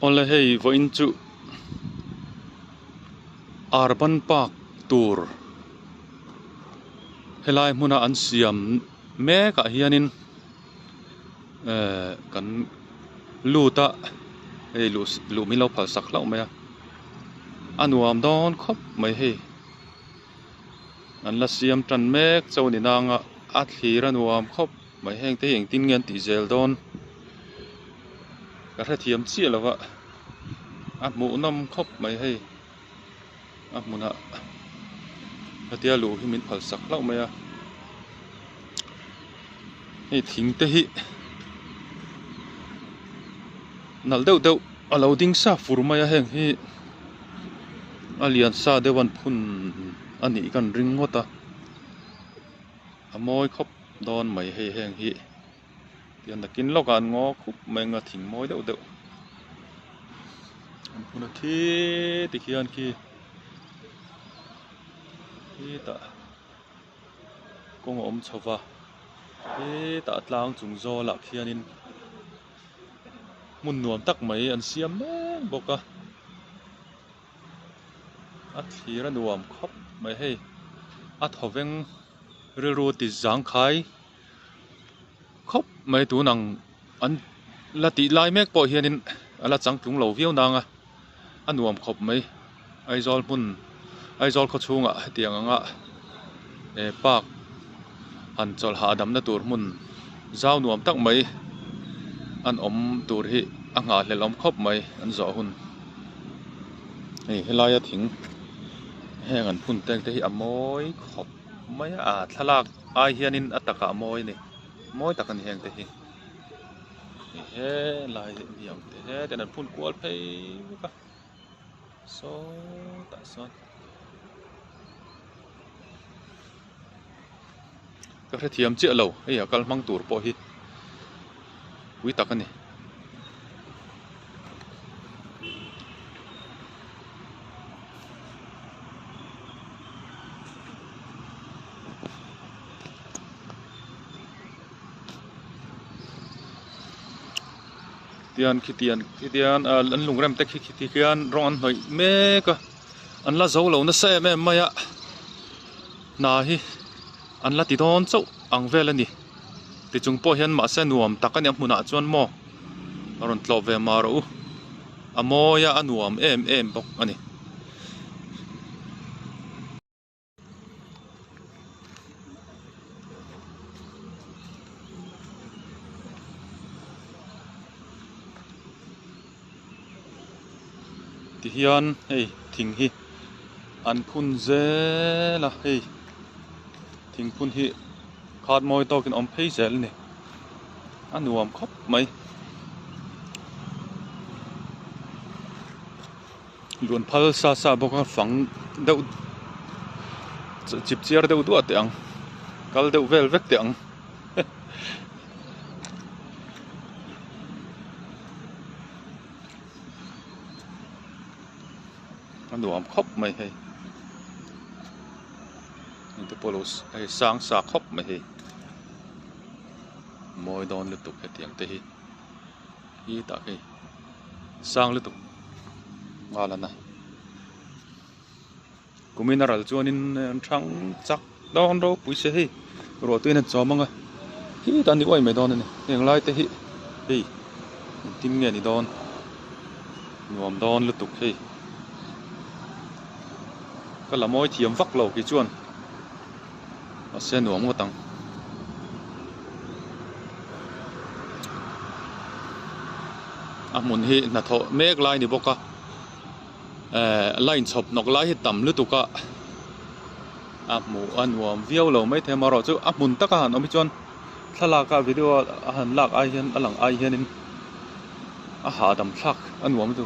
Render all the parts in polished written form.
Ola hei voin chu Urban Park tour helai hmuna an siam me ka hianin kan luta hei lu mi lo phal sak lau mai anuam don khop mai hei an la siam tran mek chawni nanga a thlir anuam khop mai heng te heng tin ngen ti zel don ka thiam chi lawa a mu nam khop mai hei a muna atia lu hi min phal sak lau mai hei thing te hi nal deuh alo ding sa fur mai heng hi alian sa dewan phun ani kan ring ngota amoi khop don mai hei heng hi tian takin lokan ngo khup menga thing moi deuh an phuna thi ti khian khi hi ta kong om chawa hi ta tlang chung zo la khianin mun nuam tak mai an siam me boka at thira nuam khop mai hei at hoveng ru ti jang khai khop mai tu nang an lati lai mek po hianin ala chang tung lo viau nanga anuam khop mai aizol mun aizol kho chunga tianga park an chol ha dam na tur mun zau nuam tak mai an om tur hi anga hlelom khop mai an zo hun hei helaya thing heng an phun teng te hi amoi khop mai a thalak ai hianin ataka moi ni moi takan heng te hi he lai yang te he ten an phun kwal phei ka so ta son ka thiam chi lo hei kal mang tur po hi wi takani tian an lungrem te khi khian ron hoi me ka an la zo lo na se me maya na hi an la ti don chau ang vel ani ti chung po hian ma se nuam takani hmuna chuan mo aron tlo ve ma ro amoya anuam em bok ani ti hian hei thing hi an phun zela hei thing phun hi khat moi tokin om phei zel ni anuam khop mai luan phal sa boka fang deuh chip chiar deuh du ateng kal deuh vel vek teng anuam khop mai hei inte polos ai sang sa khop mai hei moi don lutuk he tiang te hi ta hei sang lutuk ngala na kumineral chuanin thang chak don ro puise hei ro tuina chomanga hi ta ni oi mai don ni heng lai te hi hei tim nge ni don nuam don lutuk hei ka la moi thiam vak lo ki chuan a se nuam ngotang a mun hi na tho mek lai ni boka line chop nok lai hi tam lutuka a mu anuam viau lo mai thema ro chu a mun taka han omi chuan thalaka video a han lak ai hian alang ai hianin a ha dam thak anuam tu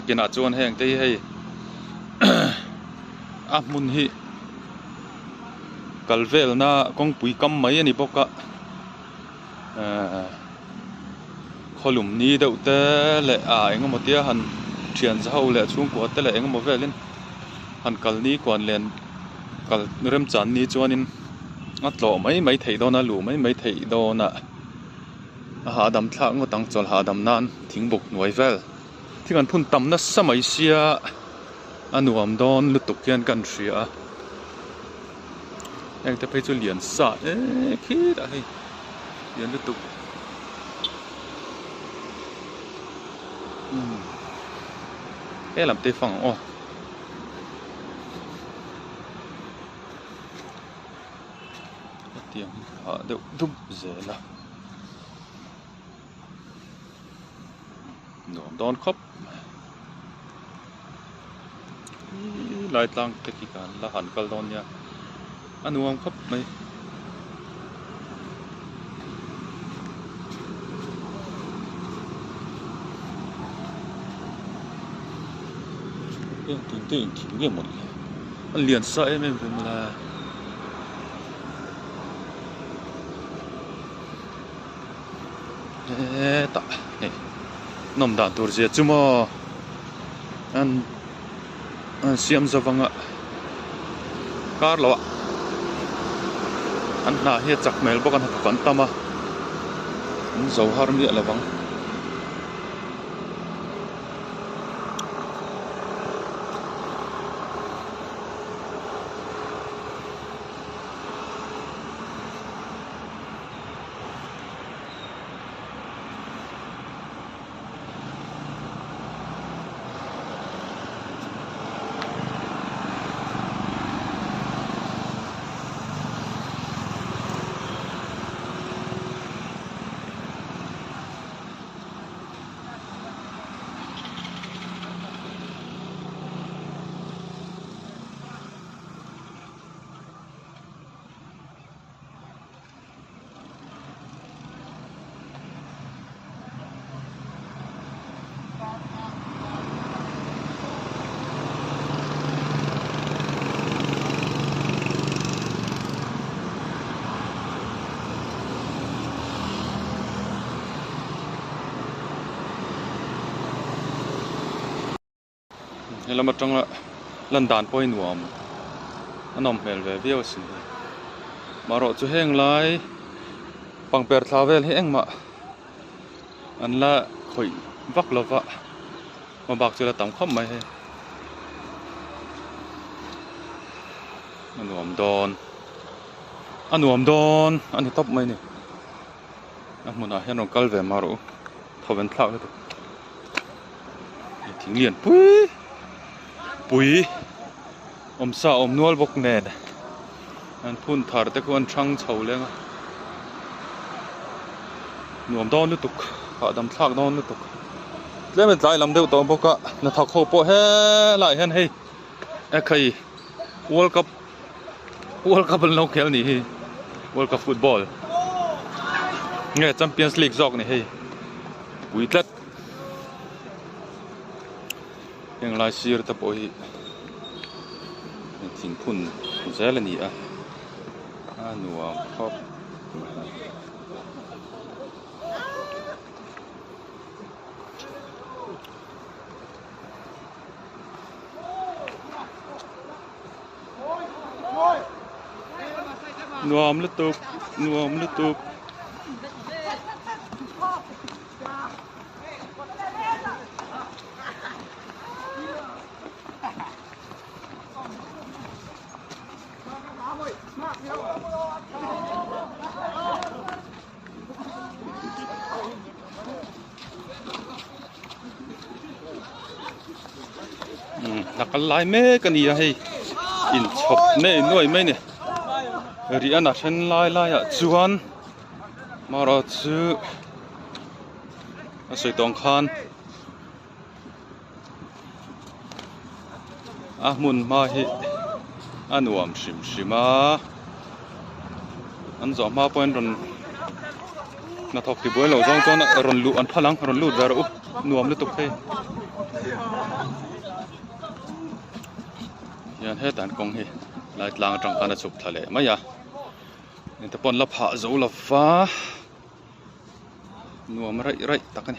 kina chuan heng te hei a mun hi kalvel na kong pui kam mai ani boka ลุมนี้เดาแต่และเองมาเตียหันเทียนเจ้าและช่วงกวดแต่และเองมาเวลินหันกัลนี้กวนเรียนกัลเริ่มจันนี้จวนินอัดหล่อไม่ไถโดนะหลูไม่ไถโดนะหาดำทักงตังจอลหาดำนานทิ้งบุกหน่วยเวลที่กันพุ่นตำนัสสมัยเสียอันวมดอนลุตุกเกียนกันเสียเองจะไปจุเลียนสะคิดอะไรเลียนลุตุกลำเตฟังอ๋อเตียงเดี๋ยวดุบเจละหนุ่มดอนครับลายตังเทกิการละหันกัลดอนเนี่ยอันนุ่มครับไม่ตื่นถึงเงี้ยหมดเลยมันเลียนใส่ไม่เป็นไรตะนี่น้ำด่านตัวเสียจุมาอันเสียมจะฟังอะการละอันน่าเฮียจักเมลบอกกันทุกคนตามาอันเจ้าฮาร์มีอะไรบ้างเรามาจังละลันดานปอยหนวมอันน้องเมลเววิโอสิมารอจุเฮงไลปังเปิดทาวเวลเฮงมาอันละข่อยวักลวะมาบักจุละตำข้อมไม่ให้อันหนวมดอนอันนี้ตบไม่เนี่ยอันมุนอาเห็นน้องกัลเวมารุทว่าเป็นพลาดเลยตัวทิ้งเลียนปุ๋ยสาวนวลบกเนดอันพุ่นถาร์แต่ก็อันช่างเฉาเลยงหนุ่มดอนลุตุกหาดำทากดอนลุตุกเล่นเป็นใจลำเดียวตัวพวกก็นาทักโคโปเฮหลายเห็นให้ใครWorld Cupเป็นโลกแค่นี้World Cupฟุตบอลเนี่ยแชมเปี้ยนส์ลีกจอกนี่ให้ปุ๋ยเล็ดยังลายซีร์ตะปอยทิ้งพุ่นเจริญนี่หนัวครับนวมลุตุกนักไล่เมกันนี่ให้อินชอบเน่หน่วยไหมเนี่ยเรียนนักเช่นไล่จวนมารอซื้อสวยตองคานมุนมาให้อันวมชิมาอันจอมาปอยรอนนักทอกที่บัวเราจ้องรอนลูอันพลังรอนลูดแบบนวมลุตุกให้ยันให้แต่กงให้ลายลางจังการสุบทะเลไม่ยานี่แต่ปนละผาจูละฟ้า นัวมาไรตักกัน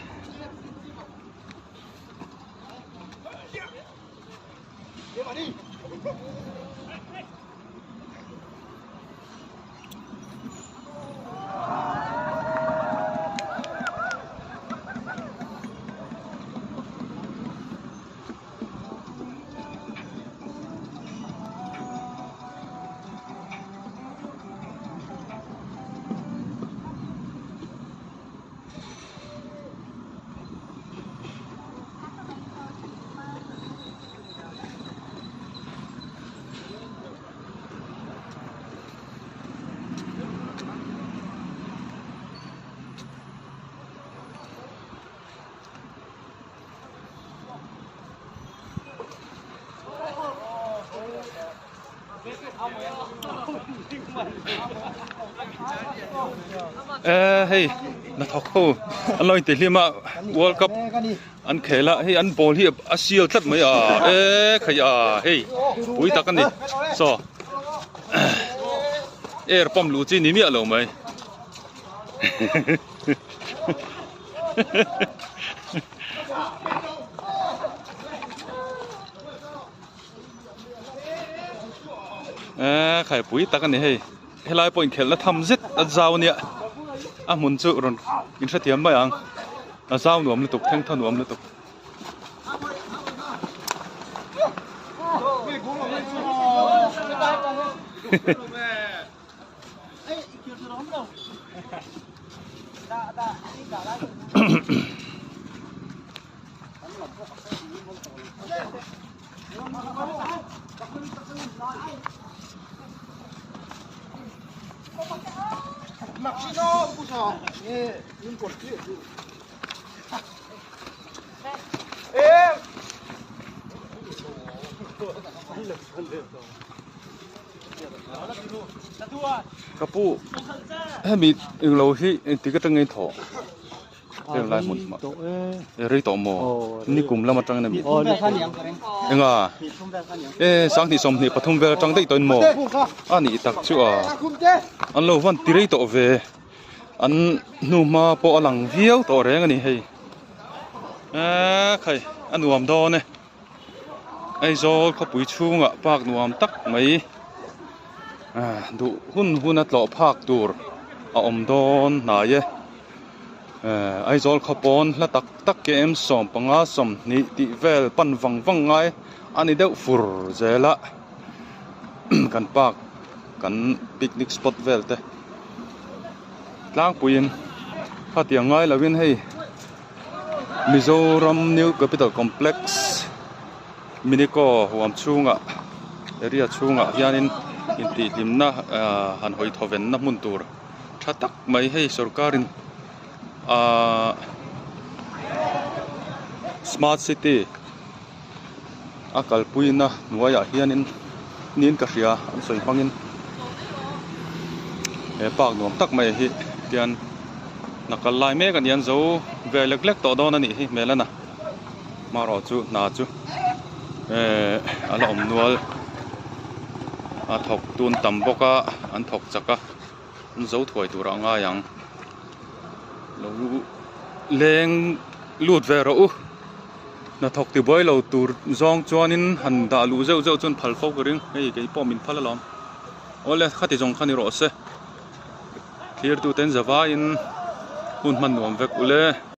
เฮ้ยนักทอกเขาอันลอยติดเรียมา World Cup อันเขละเฮ้ยอันบอลที่อาเซียนทัดไหมขยะเฮ้ยอุ้ยตักกันดิซอป้อมลูจีนี่มีอะไรไหมใครปุ๋ยตักกันนี่เฮ้ยเฮลายปอยเขละทำเสร็จอันเจ้าเนี่ยมุนจุรอนอินทรียมไปยังอันเจ้าหนุ่มเลยตกแท่งท่าหนุ่มเลยตกMaxino, puso. Yung porti. Kapu, mi yung lâu hi, tiga tengah itu, yang lain mun, eri to mo, ni kum lama tengah ni. Oh, ni kan yang keren. Enggak, sang ni som ni patung vel tengah itu mo, ani tak cua, an lo van tirai to ve, an numa po alang viau to orang ni hei, kai, an nuam do ne, ai zol kapui chunga pak nuam tak mai.ดูหุ่นนัดหล่อภาคตูร์อมดอนนายไอจอลขบวนและตักเกมสมปังอาสมนี่ติเวลปันวังไงอันนี้เดวฟูร์เจละกันปากกันปิกนิกสปอตเวลเตล้างปุยนข้าเตียงไงละวินให้มิโซรัมนิวแคปิตอลคอมเพล็กซ์มินิโก้หัวชูงะเอเรียชูงะยานินอินติลิมนะหันหอยทเวนนะมุนตูร์ถ้าตักไม่ให้สุรการินสมาร์ทซิตี้อากาศปุยนะหน่วยอาเฮียนินนินกษยาอันสวยฟังอินปากหนุ่มตักไม่ให้เดียนนักลายเมกันยันโจเวลเล็กๆต่อดอนนี่เมลันนะมารอจูนาจูอารมณ์นัวถกตูนต่ำบกะอันถกจักะอันเจ้าถวยตัวง่ายยังเราเลงลูดเวรอุน่ะถกติบอยเราตัวจองจวนินหันดาลูเจ้าจนพัลฟอกริงไอ้ไก่ป้อมินพัลล้อมโอ้เลยขัดจงขันนี่รอเสเคลียร์ตัวเต็นจะว่าอินหุ่นมันหนุ่มเวกุเล่